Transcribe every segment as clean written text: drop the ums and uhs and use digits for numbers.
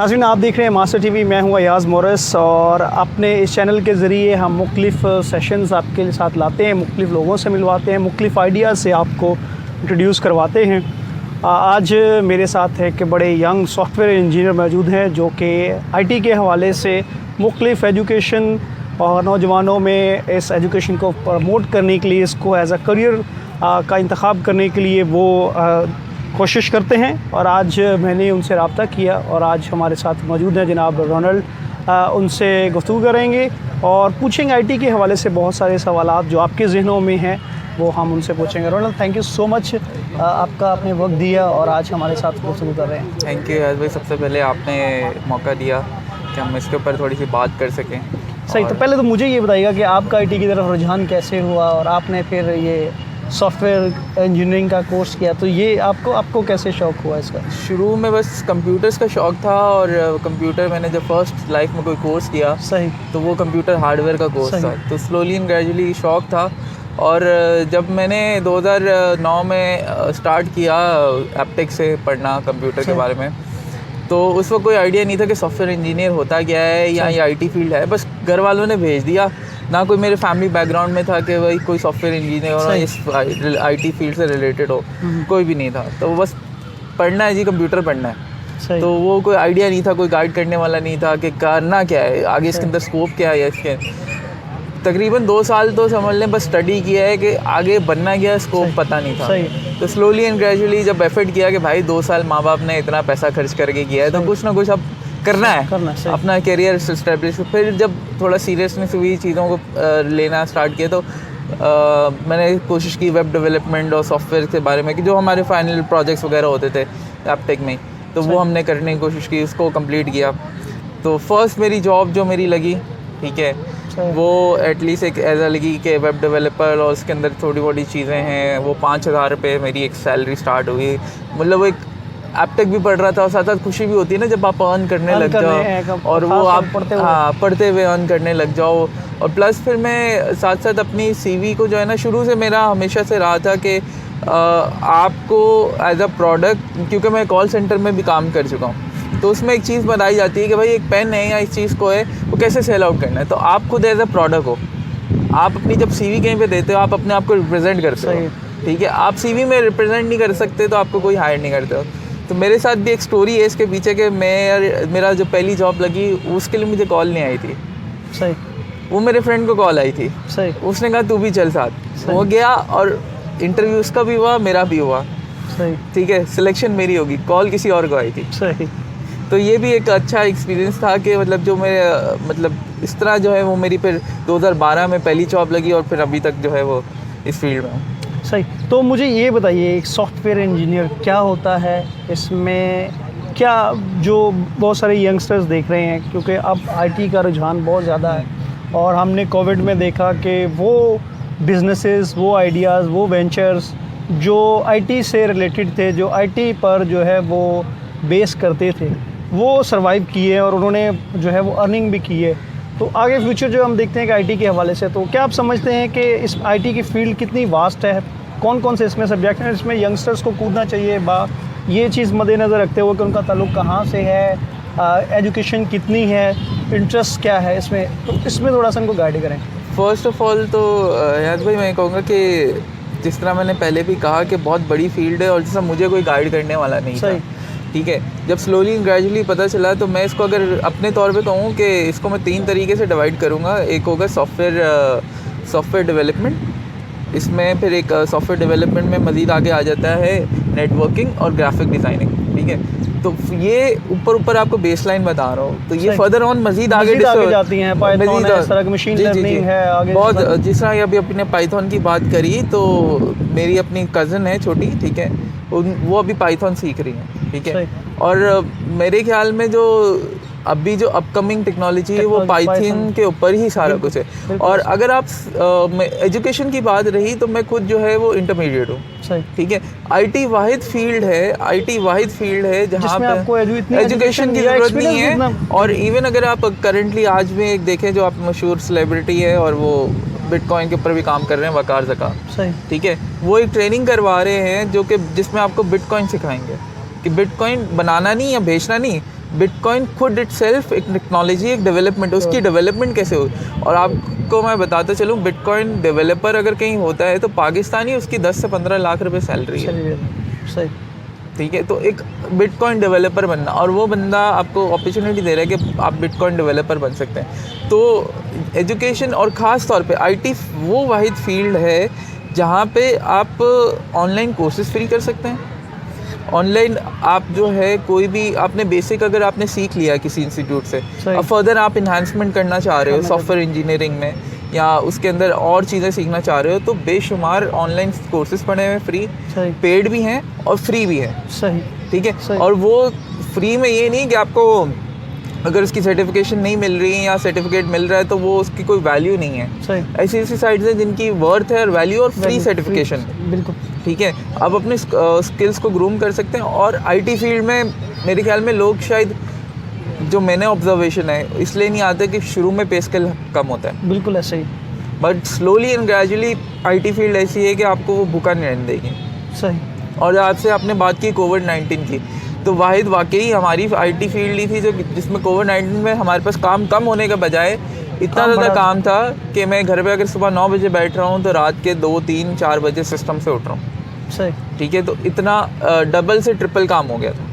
नाज़रीन, आप देख रहे हैं मास्टर टीवी। मैं हूं अयाज़ मोरस और अपने इस चैनल के ज़रिए हम मुख्तलिफ़ सेशंस आपके साथ लाते हैं, मुख्तलिफ़ लोगों से मिलवाते हैं, मुख्तलिफ़ आइडियाज़ से आपको इंट्रोड्यूस करवाते हैं। आज मेरे साथ है कि बड़े यंग सॉफ्टवेयर इंजीनियर मौजूद हैं जो कि आईटी के हवाले से मुख्तलिफ़ एजुकेशन और नौजवानों में इस एजुकेशन को प्रमोट करने के लिए, इसको एज़ अ करियर का इंतखाब करने के लिए वो कोशिश करते हैं। और आज मैंने उनसे रब्ता किया और आज हमारे साथ मौजूद हैं जनाब रोनाल्ड। उनसे गुफ्तगू करेंगे और पूछेंगे आईटी के हवाले से बहुत सारे सवालात जो आपके ज़हनों में हैं, वो हम उनसे पूछेंगे। Ronald, thank you so much, आपका आपने वक्त दिया और आज हमारे साथ गुफ्तगू कर रहे हैं। थैंक यू यार भाई, सबसे पहले आपने मौका दिया कि हम इसके ऊपर थोड़ी सी बात कर सकें। सही, तो पहले तो मुझे ये बताइएगा कि आपका आईटी की तरफ रुझान कैसे हुआ और आपने फिर ये सॉफ्टवेयर इंजीनियरिंग का कोर्स किया, तो ये आपको कैसे शौक़ हुआ इसका? शुरू में बस कंप्यूटर्स का शौक़ था और कंप्यूटर मैंने जब फर्स्ट लाइफ में कोई कोर्स किया सही, तो वो कंप्यूटर हार्डवेयर का कोर्स था। तो स्लोली एंड ग्रेजुअली शौक़ था। और जब मैंने 2009 में स्टार्ट किया एप्टेक से पढ़ना कंप्यूटर के बारे में, तो उस वक्त कोई आइडिया नहीं था कि सॉफ्टवेयर इंजीनियर होता क्या है या ये आईटी फील्ड है। बस घर वालों ने भेज दिया, ना कोई मेरे फैमिली बैकग्राउंड में था कि भाई कोई सॉफ्टवेयर इंजीनियर हो, इस आईटी फील्ड से रिलेटेड हो, कोई भी नहीं था। तो बस पढ़ना है जी, कंप्यूटर पढ़ना है। तो वो कोई आइडिया नहीं था, कोई गाइड करने वाला नहीं था कि करना क्या है आगे, इसके अंदर स्कोप क्या है। इसके तकरीबन 2 साल तो समझ लें बस स्टडी किया है कि आगे बनना क्या, स्कोप पता नहीं था। तो स्लोली एंड ग्रेजुअली जब एफर्ट किया कि भाई 2 साल माँ बाप ने इतना पैसा खर्च करके किया है तो कुछ ना कुछ अब करना है, अपना करियर इस्टेब्लिश। फिर जब थोड़ा सीरियसनेस हुई, चीज़ों को लेना स्टार्ट किया, तो मैंने कोशिश की वेब डेवलपमेंट और सॉफ्टवेयर के बारे में कि जो हमारे फाइनल प्रोजेक्ट्स वगैरह होते थे एप्टेक में, तो वो हमने करने की कोशिश की, उसको कंप्लीट किया। तो फर्स्ट मेरी जॉब जो मेरी लगी, ठीक है, वो एटलीस्ट एक ऐसा लगी कि वेब डेवलपर, और उसके अंदर थोड़ी मोटी चीज़ें हैं। वो 5000 रुपये मेरी एक सैलरी स्टार्ट हुई। मतलब वो एक एप्टेक भी पढ़ रहा था और साथ साथ खुशी भी होती है ना जब आप अर्न करने लग जाओ, और वो आप पढ़ते हुए अर्न करने लग जाओ। और प्लस फिर मैं साथ साथ अपनी सीवी को जो है ना, शुरू से मेरा हमेशा से रहा था कि आपको एज अ प्रोडक्ट, क्योंकि मैं कॉल सेंटर में भी काम कर चुका हूँ, तो उसमें एक चीज़ बताई जाती है कि भाई एक पेन है या इस चीज़ को है वो कैसे सेल आउट करना है। तो आप खुद एज अ प्रोडक्ट हो, आप अपनी जब सीवी कहीं पे देते हो आप अपने आप को रिप्रेजेंट करते हो, ठीक है। आप सीवी में रिप्रेजेंट नहीं कर सकते तो आपको कोई हायर नहीं करते हो। तो मेरे साथ भी एक स्टोरी है इसके पीछे कि मेरा जो पहली जॉब लगी उसके लिए मुझे कॉल नहीं आई थी। सही, वो मेरे फ्रेंड को कॉल आई थी। सही, उसने कहा तू भी चल साथ। वो गया और इंटरव्यू उसका भी हुआ, मेरा भी हुआ। सही, ठीक है, सिलेक्शन मेरी होगी, कॉल किसी और को आई थी। सही। तो ये भी एक अच्छा एक्सपीरियंस था कि मतलब जो मेरे मतलब इस तरह जो है वो मेरी फिर 2012 में पहली जॉब लगी और फिर अभी तक जो है वो इस फील्ड में हूँ। सही, तो मुझे ये बताइए एक सॉफ्टवेयर इंजीनियर क्या होता है, इसमें क्या जो बहुत सारे यंगस्टर्स देख रहे हैं, क्योंकि अब आईटी का रुझान बहुत ज़्यादा है और हमने कोविड में देखा कि वो बिजनेसेस, वो आइडियाज़, वो वेंचर्स जो आईटी से रिलेटेड थे, जो आईटी पर जो है वो बेस करते थे, वो सरवाइव किए और उन्होंने जो है वो अर्निंग भी की है। तो आगे फ्यूचर जो हम देखते हैं कि आईटी के हवाले से, तो क्या आप समझते हैं कि इस आईटी की फ़ील्ड कितनी वास्ट है, कौन कौन से इसमें सब्जेक्ट हैं, इसमें यंगस्टर्स को कूदना चाहिए, ये चीज़ मद्देनज़र रखते हुए कि उनका ताल्लुक़ कहाँ से है, एजुकेशन कितनी है, इंटरेस्ट क्या है इसमें, तो इसमें थोड़ा सा उनको गाइड करें। फ़र्स्ट ऑफ़ ऑल तो याद भाई मैं कहूँगा कि जिस तरह मैंने पहले भी कहा कि बहुत बड़ी फील्ड है और जैसा मुझे कोई गाइड करने वाला नहीं था, ठीक है। जब स्लोली ग्रेजुअली पता चला तो मैं इसको अगर अपने तौर पे कहूँ कि इसको मैं 3 तरीके से डिवाइड करूँगा। एक होगा सॉफ्टवेयर डेवलपमेंट, इसमें फिर एक सॉफ्टवेयर डेवलपमेंट में मज़ीद आगे आ जाता है नेटवर्किंग और ग्राफिक डिज़ाइनिंग, ठीक है। तो ये ऊपर आपको बेसलाइन बता रहा हूँ, तो ये फर्दर ऑन मज़ीद आगे जाती हैं, पाइथन है, इस तरह की मशीन लर्निंग है आगे बहुत। जिस तरह अभी अपने पाइथन की बात करी, तो मेरी अपनी कज़न है छोटी, ठीक है, वो अभी पाइथन सीख रही है, ठीक है। और मेरे ख्याल में जो अभी जो अपकमिंग टेक्नोलॉजी है वो पाइथन के ऊपर ही सारा कुछ है। और अगर आप एजुकेशन की बात रही तो मैं खुद जो है वो इंटरमीडिएट हूँ, ठीक है। आईटी वाहिद फील्ड है जहाँ पे एजुकेशन की ज़रूरत नहीं है। और इवन अगर आप करंटली आज में एक देखें जो आप मशहूर सेलिब्रिटी है और वो बिटकॉइन के ऊपर भी काम कर रहे हैं, वकार ज़का, ठीक है, वो एक ट्रेनिंग करवा रहे हैं जो कि जिसमें आपको बिटकॉइन सिखाएंगे कि बिटकॉइन बनाना नहीं या बेचना नहीं, बिटकॉइन खुद इटसेल्फ एक टेक्नोलॉजी, एक डेवलपमेंट, उसकी डेवलपमेंट कैसे हो। और आपको मैं बताता चलूँ, बिटकॉइन डेवलपर अगर कहीं होता है तो पाकिस्तानी उसकी 10 से 15 लाख रुपए सैलरी है। सही, ठीक है। तो एक बिटकॉइन डेवलपर बनना, और वो बंदा आपको अपॉर्चुनिटी दे रहा है कि आप बिटकॉइन डेवलपर बन सकते हैं। तो एजुकेशन, और ख़ास तौर पे आईटी वो वाहिद फील्ड है जहाँ पे आप ऑनलाइन कोर्सेज फ्री कर सकते हैं। ऑनलाइन आप जो है कोई भी आपने बेसिक अगर आपने सीख लिया किसी इंस्टीट्यूट से, अब फर्दर आप इन्हांसमेंट करना चाह रहे हो सॉफ्टवेयर इंजीनियरिंग में, या उसके अंदर और चीज़ें सीखना चाह रहे हो, तो बेशुमार ऑनलाइन कोर्सेज पड़े हुए हैं, फ्री, पेड भी हैं और फ्री भी हैं। सही, ठीक है। और वो फ्री में ये नहीं कि आपको अगर उसकी सर्टिफिकेशन नहीं मिल रही है या सर्टिफिकेट मिल रहा है तो वो उसकी कोई वैल्यू नहीं है। ऐसी ऐसी साइट्स हैं जिनकी वर्थ है और वैल्यू और फ्री सर्टिफिकेशन। बिल्कुल, ठीक है। आप अपने स्किल्स को ग्रूम कर सकते हैं। और आईटी फील्ड में मेरे ख्याल में लोग शायद, जो मैंने ऑब्जर्वेशन है, इसलिए नहीं आते कि शुरू में पे स्केल कम होता है। बिल्कुल ऐसे ही। But slowly and gradually IT field ऐसी है कि आपको वो भूखा नहीं रहने देगी। सही। और आपसे आपने बात की कोविड-19 की, तो वाहिद वाकई हमारी आईटी फील्ड ही थी जो जिसमें कोविड-19 में हमारे पास काम कम होने के बजाय इतना ज़्यादा काम था कि मैं घर पे अगर सुबह 9 बजे बैठ रहा हूँ तो रात के 2, 3, 4 बजे सिस्टम से उठ रहा हूँ। सही। ठीक है। तो इतना डबल से ट्रिपल काम हो गया था,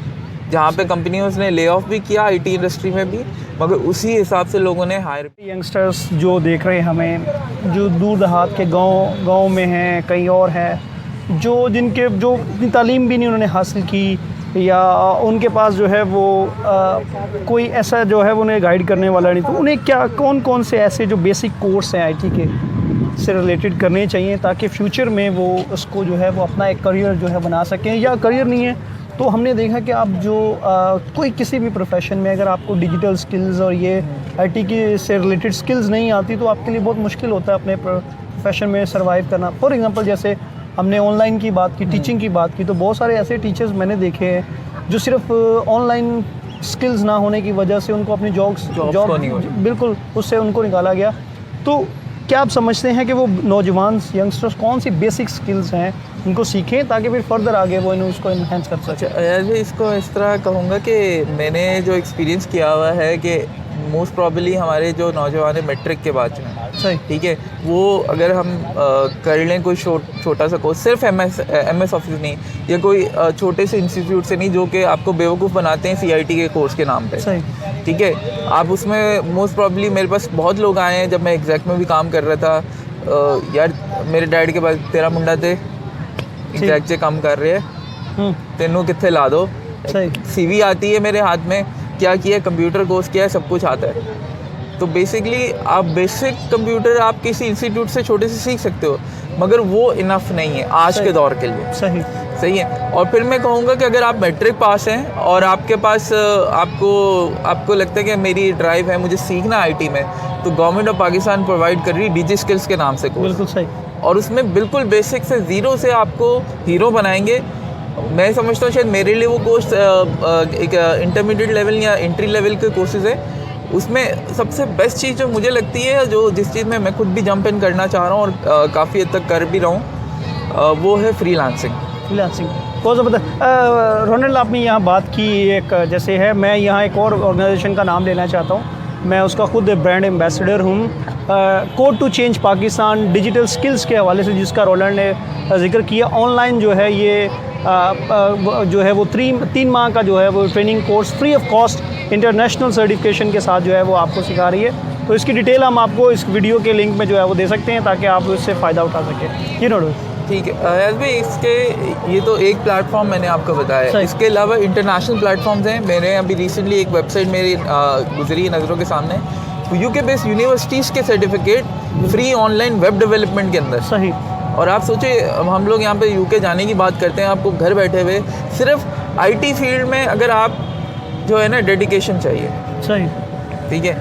जहाँ पे कंपनियों ने ले ऑफ भी किया आईटी इंडस्ट्री में भी, मगर उसी हिसाब से लोगों ने हायर। यंगस्टर्स जो देख रहे हैं हमें, जो दूर दहात के गाँव में हैं, कहीं और हैं, जो इतनी तालीम भी नहीं उन्होंने हासिल की, या उनके पास जो है वो कोई ऐसा जो है वो उन्हें गाइड करने वाला नहीं, तो उन्हें क्या कौन से ऐसे जो बेसिक कोर्स हैं आईटी के से रिलेटेड करने चाहिए ताकि फ्यूचर में वो उसको जो है वो अपना एक करियर जो है बना सकें। या करियर नहीं है तो हमने देखा कि आप जो कोई किसी भी प्रोफेशन में अगर आपको डिजिटल स्किल्स और ये आईटी की से रिलेटेड स्किल्स नहीं आती तो आपके लिए बहुत मुश्किल होता है अपने प्रोफेशन में सर्वाइव करना। फॉर एग्जांपल, जैसे हमने ऑनलाइन की बात की, टीचिंग की बात की, तो बहुत सारे ऐसे टीचर्स मैंने देखे हैं जो सिर्फ ऑनलाइन स्किल्स ना होने की वजह से उनको अपनी जॉब बिल्कुल उससे उनको निकाला गया। तो क्या आप समझते हैं कि वो नौजवान यंगस्टर्स कौन सी बेसिक स्किल्स हैं उनको सीखें ताकि फिर फर्दर आगे वो उसको इन्हेंस कर सकें? अच्छा, इसको इस तरह कहूँगा कि मैंने जो एक्सपीरियंस किया हुआ है कि मोस्ट प्रॉबली हमारे जो नौजवान है मैट्रिक के बाद में, सही, ठीक है, वो अगर हम कर लें कोई छोटा सा कोर्स, सिर्फ एमएस ऑफिस नहीं, या कोई छोटे से इंस्टीट्यूट से नहीं जो कि आपको बेवकूफ़ बनाते हैं सीआईटी के कोर्स के नाम पे, सही, ठीक है, आप उसमें मोस्ट प्रॉबली, मेरे पास बहुत लोग आए हैं जब मैं एग्जैक्ट में भी काम कर रहा था, यार मेरे डैड के पास 13 मुंडा थे, एग्जैक्ट से काम कर रहे हैं, तेनों कितने ला दो, सीवी आती है मेरे हाथ में, क्या किया, कंप्यूटर कोर्स किया है, सब कुछ आता है। तो बेसिकली आप बेसिक कंप्यूटर आप किसी इंस्टीट्यूट से छोटे से सीख सकते हो, मगर वो इनफ नहीं है आज के दौर के लिए। सही है। और फिर मैं कहूँगा कि अगर आप मैट्रिक पास हैं और आपके पास आपको लगता है कि मेरी ड्राइव है, मुझे सीखना आईटी में, तो गवर्नमेंट ऑफ पाकिस्तान प्रोवाइड कर रही डिजी स्किल्स के नाम से कोर्स। बिल्कुल सही। और उसमें बिल्कुल बेसिक से ज़ीरो से आपको हीरो बनाएंगे। मैं समझता हूँ शायद मेरे लिए वो कोर्स एक इंटरमीडिएट लेवल या एंट्री लेवल के कोर्सेज है। उसमें सबसे बेस्ट चीज़ जो मुझे लगती है, जो जिस चीज़ में मैं खुद भी जंप इन करना चाह रहा हूँ और काफ़ी हद तक कर भी रहा हूँ, वो है फ्रीलांसिंग। बहुत ज़बरदस्त। रोनल्ड, आपने यहाँ बात की एक जैसे है, मैं यहाँ एक और ऑर्गेनाइजेशन का नाम लेना चाहता हूँ, मैं उसका खुद ब्रांड एम्बेसडर हूँ, code to change Pakistan digital skills के हवाले से, जिसका रोलैंड ने जिक्र किया। ऑनलाइन जो है ये जो है वो 3 माह का जो है वो training course free of cost international certification के साथ जो है वो आपको सिखा रही है। तो इसकी डिटेल हम आपको इस वीडियो के लिंक में जो है वो दे सकते हैं ताकि आप इससे फ़ायदा उठा सकें। यू नो, ठीक है अयाज भाई, ये तो एक प्लेटफॉर्म मैंने आपको बताया, इसके अलावा इंटरनेशनल प्लेटफॉर्म्स हैं। मैंने अभी रिसेंटली एक वेबसाइट मेरी गुजरी नज़रों के सामने, यूके बेस्ड यूनिवर्सिटीज़ के certificate free online web development के अंदर। सही। और आप सोचिए, हम लोग यहाँ पे यूके जाने की बात करते हैं, आपको घर बैठे हुए सिर्फ आईटी फील्ड में अगर आप जो है ना डेडिकेशन चाहिए। सही। ठीक है,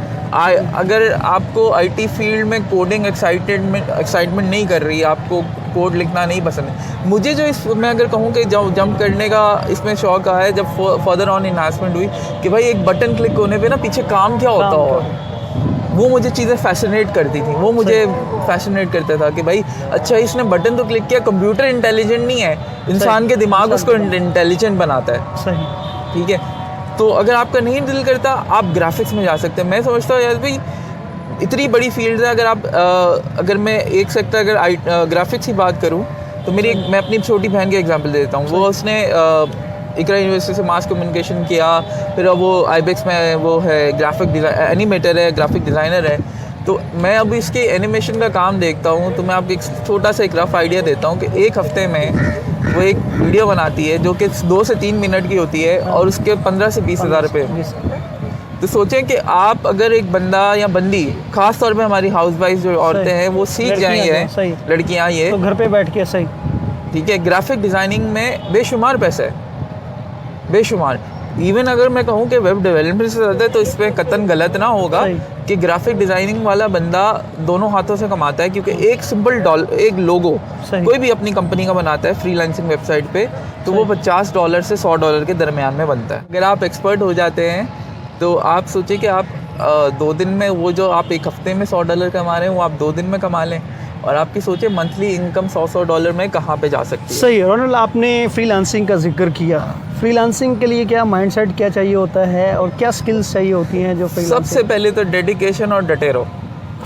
अगर आपको आईटी फील्ड में कोडिंग एक्साइटमेंट नहीं कर रही, आपको कोड लिखना नहीं पसंद है, मुझे जो मैं अगर कहूँ कि जंप करने का इसमें शौक आया है जब फर्दर ऑन इन्हांसमेंट हुई कि भाई एक बटन क्लिक होने पे ना पीछे काम क्या होता हो, वो मुझे चीज़ें फैसिनेट करती थी, वो मुझे फैसिनेट करता था कि भाई अच्छा इसने बटन तो क्लिक किया, कंप्यूटर इंटेलिजेंट नहीं है, इंसान के दिमाग उसको इंटेलिजेंट बनाता है। सही। ठीक है, तो अगर आपका नहीं दिल करता आप ग्राफिक्स में जा सकते हैं। मैं समझता हूँ यार भाई इतनी बड़ी फील्ड है, अगर आप अगर मैं एक सेक्टर अगर ग्राफिक्स की बात करूँ तो मैं अपनी छोटी बहन के एग्जांपल दे देता हूँ। वो उसने इकरा यूनिवर्सिटी से मास कम्युनिकेशन किया, फिर अब वो आईबेक्स में वो है ग्राफिक एनिमेटर है, ग्राफिक डिज़ाइनर है। तो मैं अभी इसके एनिमेशन का काम देखता हूँ, तो मैं आपको एक छोटा सा एक रफ आइडिया देता हूँ कि एक हफ्ते में वो एक वीडियो बनाती है जो कि 2 से 3 मिनट की होती है और उसके 15 से 20 हज़ार रुपये। तो सोचें कि आप अगर एक बंदा या बंदी, खास तौर पे हमारी हाउस वाइफ जो औरतें हैं वो सीख जाएंगी हैं, लड़कियां ये तो घर पे बैठ के सही, ठीक है, ग्राफिक डिज़ाइनिंग में बेशुमार पैसा है, बेशुमार। इवन अगर मैं कहूँ कि वेब डेवलपमेंट से ज़्यादा, तो इस पर कतन गलत ना होगा कि ग्राफिक डिज़ाइनिंग वाला बंदा दोनों हाथों से कमाता है, क्योंकि एक सिंपल एक लोगो कोई भी अपनी कंपनी का बनाता है फ्रीलांसिंग वेबसाइट पे, तो वो $50 से $100 के दरमियान में बनता है। अगर आप एक्सपर्ट हो जाते हैं तो आप सोचिए कि आप 2 दिन में वो जो आप एक हफ्ते में $100 कमा रहे हैं वो आप 2 दिन में कमा लें, और आपकी सोचिए मंथली इनकम $100 में कहाँ पे जा सकती है। सही है। रोनल, आपने फ्रीलांसिंग का जिक्र किया, फ्रीलांसिंग के लिए क्या माइंडसेट क्या चाहिए होता है और क्या स्किल्स चाहिए होती हैं जो सबसे पहले तो डेडिकेशन और डटे रहो।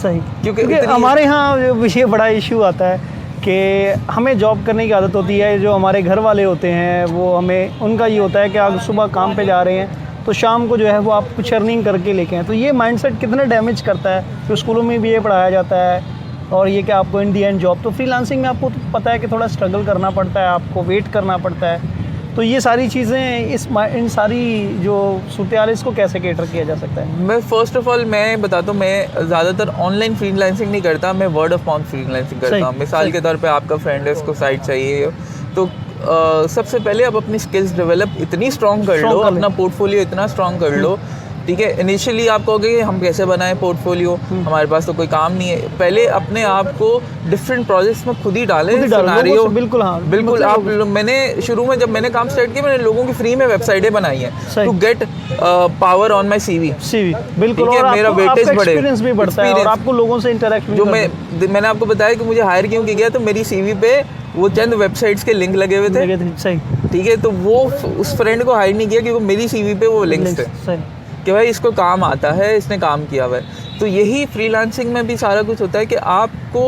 सही, क्योंकि हमारे यहाँ विषय बड़ा इशू आता है कि हमें जॉब करने की आदत होती है, जो हमारे घर वाले होते हैं वो हमें, उनका ये होता है कि आप सुबह काम पे जा रहे हैं तो शाम को जो है वो आप कुछ अर्निंग करके लेके आएँ। तो ये माइंडसेट कितना डैमेज करता है, जो स्कूलों में भी ये पढ़ाया जाता है, और ये कि आपको इन दी एंड जॉब। तो फ्रीलांसिंग में आपको तो पता है कि थोड़ा स्ट्रगल करना पड़ता है, आपको वेट करना पड़ता है। तो ये सारी चीज़ें, इन सारी जो सूरत इसको कैसे कैटर किया जा सकता है? मैं फर्स्ट ऑफ ऑल मैं बताता हूँ, मैं ज़्यादातर ऑनलाइन फ्रीलांसिंग नहीं करता, मैं वर्ड ऑफ माउथ फ्रीलांसिंग करता हूँ। मिसाल के तौर पे आपका फ्रेंड है, उसको साइट चाहिए, तो सबसे पहले आप अपनी स्किल्स डेवलप इतनी स्ट्रॉन्ग कर लो, अपना पोर्टफोलियो इतना स्ट्रॉन्ग कर लो, ठीक है। इनिशियली आप कहोगे कि हम कैसे बनाएं पोर्टफोलियो, हमारे पास तो कोई काम नहीं है। पहले अपने आप को डिफरेंट प्रोजेक्ट्स में खुद ही डालें, सिनेरियो। बिल्कुल, हाँ बिल्कुल। आप मैंने शुरू में जब मैंने काम स्टार्ट किया, मैंने लोगों की फ्री में वेबसाइटें बनाई हैं to get power on my CV. बिल्कुल, और मेरा वेटेज एक्सपीरियंस भी बढ़ता है और आपको लोगों से इंटरेक्ट जो मैंने आपको बताया कि मुझे हायर क्यों किया गया, तो मेरी सीवी पे वो चंद वेबसाइट्स के लिंक लगे हुए थे, सही, ठीक है। तो वो उस फ्रेंड को हायर नहीं किया क्योंकि मेरी सीवी पे वो लिंक्स थे कि भाई इसको काम आता है, इसने काम किया हुआ है। तो यही फ्रीलांसिंग में भी सारा कुछ होता है कि आपको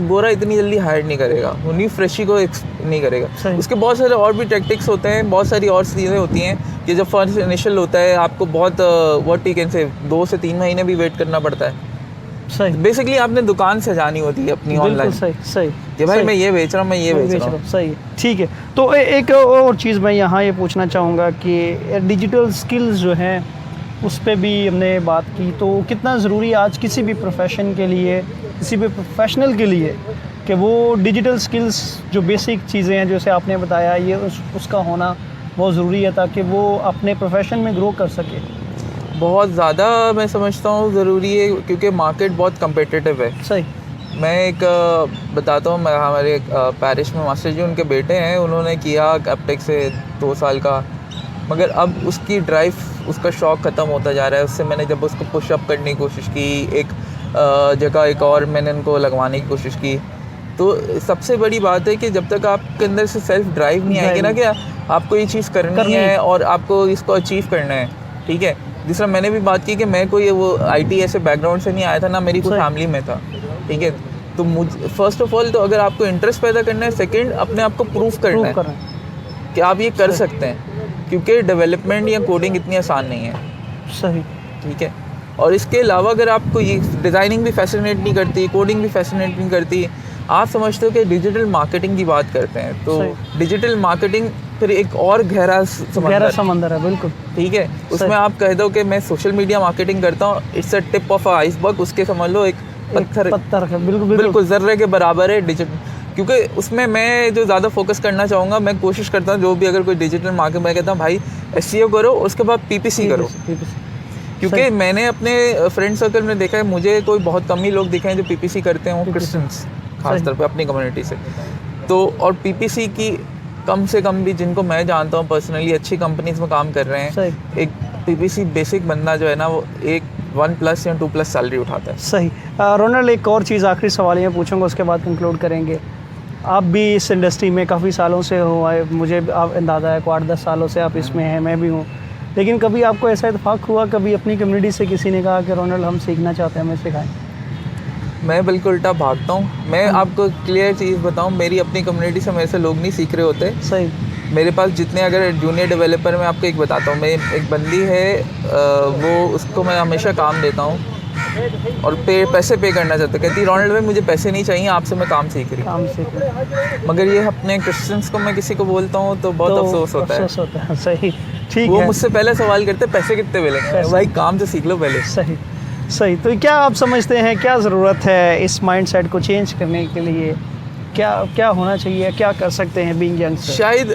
गोरा इतनी जल्दी हायर नहीं करेगा, वो न्यू फ्रेशी को नहीं करेगा। उसके बहुत सारे और भी टैक्टिक्स होते हैं, बहुत सारी और चीज़ें होती हैं कि जब फर्स्ट इनिशियल होता है आपको बहुत व्हाट यू कैन से 2 से 3 महीने भी वेट करना पड़ता है। सही, बेसिकली आपने दुकान सजानी होती है अपनी ऑनलाइन। सही कि भाई मैं ये बेच रहा हूँ, मैं ये बेच रहा हूँ। सही, ठीक है। तो एक और चीज़ मैं यहाँ ये पूछना चाहूँगा कि डिजिटल स्किल्स जो हैं उस पर भी हमने बात की, तो कितना ज़रूरी आज किसी भी प्रोफेशन के लिए, किसी भी प्रोफेशनल के लिए कि वो डिजिटल स्किल्स जो बेसिक चीज़ें हैं जैसे आपने बताया, ये उसका होना बहुत ज़रूरी है ताकि वो अपने प्रोफेशन में ग्रो कर सके? बहुत ज़्यादा मैं समझता हूँ ज़रूरी है, क्योंकि मार्केट बहुत कम्पिटिटिव है। सही। मैं एक बताता हूँ, हमारे पेरिस में मास्टर जी, उनके बेटे हैं, उन्होंने किया एप्टेक से 2 साल का, मगर अब उसकी ड्राइव, उसका शौक़ ख़त्म होता जा रहा है। उससे मैंने जब उसको पुशअप करने की कोशिश की, एक जगह एक और मैंने उनको लगवाने की कोशिश की, तो सबसे बड़ी बात है कि जब तक आपके अंदर से सेल्फ ड्राइव नहीं आएगी ना कि आपको ये चीज़ करनी है और आपको इसको अचीव करना है, ठीक है। जिस तरह मैंने भी बात की कि मैं कोई वो आईटी ऐसे बैकग्राउंड से नहीं आया था, ना मेरी कोई फैमिली में था, ठीक है। तो मुझे फर्स्ट ऑफ ऑल तो अगर आपको इंटरेस्ट पैदा करना है, सेकंड अपने आप को प्रूफ करना है कि आप ये कर सकते हैं, क्योंकि डेवलपमेंट या कोडिंग इतनी आसान नहीं है। सही, ठीक है। और इसके अलावा अगर आपको ये डिज़ाइनिंग भी फैसिनेट नहीं करती, कोडिंग भी फैसिनेट नहीं करती, आप समझते हो कि डिजिटल मार्केटिंग की बात करते हैं, तो डिजिटल मार्केटिंग फिर एक और गहरा समंदर है। बिल्कुल, ठीक है। उसमें आप कह दो कि मैं सोशल मीडिया मार्केटिंग करता हूँ, it's a tip of iceberg, उसके समझ लो एक पत्थर है, बिल्कुल ज़र्रे के बराबर है डिजिटल। क्योंकि उसमें मैं जो ज़्यादा फोकस करना चाहूँगा, मैं कोशिश करता हूँ जो भी अगर कोई डिजिटल मार्केट, मैं कहता हूँ भाई SEO करो, उसके बाद PPC करो। क्योंकि मैंने अपने फ्रेंड सर्कल में देखा है, मुझे कोई बहुत कम ही लोग दिखे हैं जो PPC करते हैं, वो क्रिश्चियंस खासतौर पे अपनी कम्युनिटी से। तो और PPC की कम से कम भी जिनको मैं जानता हूँ पर्सनली, अच्छी कंपनीज में काम कर रहे हैं, एक PPC बेसिक बंदा जो है ना, वो एक 1+ या 2+ सैलरी उठाता है। सही। रोनल, एक और चीज़ आखिरी सवाल ये पूछूंगा, उसके बाद कंक्लूड करेंगे। आप भी इस इंडस्ट्री में काफ़ी सालों से हो आए, मुझे आप अंदाज़ा है 8-10 सालों से आप इसमें हैं, मैं भी हूँ। लेकिन कभी आपको ऐसा इत्तेफाक हुआ, कभी अपनी कम्युनिटी से किसी ने कहा कि रोनाल्ड हम सीखना चाहते हैं, हमें सिखाएं? मैं बिल्कुल उल्टा भागता हूँ। मैं आपको क्लियर चीज़ बताऊँ, मेरी अपनी कम्युनिटी से मेरे से लोग नहीं सीख रहे होते। सही। मेरे पास जितने अगर जूनियर डेवलपर, मैं आपको एक बताता हूँ, मैं एक बंदी है, वो उसको मैं हमेशा काम देता हूँ और पैसे पे करना चाहता, कहती रोनाल्ड भाई मुझे पैसे नहीं चाहिए, आपसे मैं काम सीख रही हूँ। काम सीख। मगर ये अपने क्रिश्चियंस को मैं किसी को बोलता हूँ तो बहुत अफसोस होता है। सही, ठीक वो है। मुझसे पहले सवाल करते पैसे कितने मिलेंगे, भाई काम तो सीख लो पहले। सही सही। तो क्या आप समझते हैं क्या ज़रूरत है इस माइंडसेट को चेंज करने के लिए? क्या होना चाहिए, क्या कर सकते हैं बीइंग यंगस्टर? शायद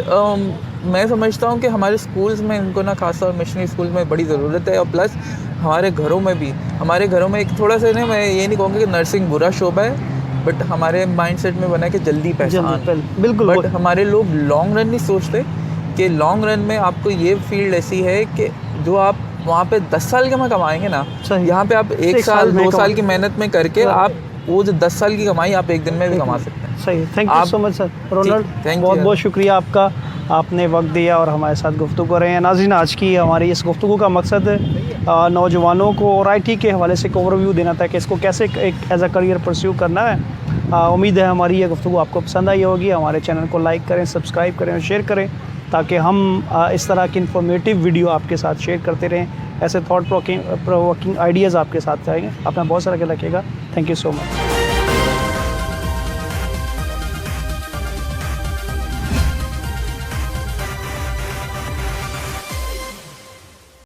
मैं समझता हूँ कि हमारे स्कूल्स में इनको ना, खासतौर मिशनरी स्कूल में बड़ी ज़रूरत है, और प्लस हमारे घरों में भी। हमारे घरों में एक थोड़ा सा ना, मैं ये नहीं कहूँगा कि नर्सिंग बुरा शोबा है, बट हमारे माइंडसेट में बना है कि जल्दी पैसा। बिल्कुल। बट हमारे लोग लॉन्ग रन नहीं सोचते कि लॉन्ग रन में आपको ये फील्ड ऐसी है कि जो आप वहाँ पे 10 साल के में कमाएंगे ना, यहाँ पे आप 1 साल 2 साल की मेहनत में करके आप वो जो 10 साल की कमाई आप एक दिन में भी कमा सकते हैं। सही। Thank you so much sir. Ronald, बहुत बहुत शुक्रिया आपका, आपने वक्त दिया और हमारे साथ गुफ्तगू कर रहे हैं। नाज़रीन, आज की हमारी इस गुफ्तगू का मकसद नौजवानों को और IT के हवाले से एक ओवरव्यू देना था कि इसको कैसे एक एज अ करियर परस्यू करना है। उम्मीद है हमारी ये गुफ्तगू आपको पसंद आई होगी। हमारे चैनल को लाइक करें, सब्सक्राइब करें और शेयर करें, ताकि हम इस तरह की इन्फॉर्मेटिव वीडियो आपके साथ शेयर करते रहें। ऐसे थॉट प्रोवोकिंग आइडियाज़ आपके साथ आएंगे। अपना बहुत सारा ख्याल रखिएगा। Thank you so much.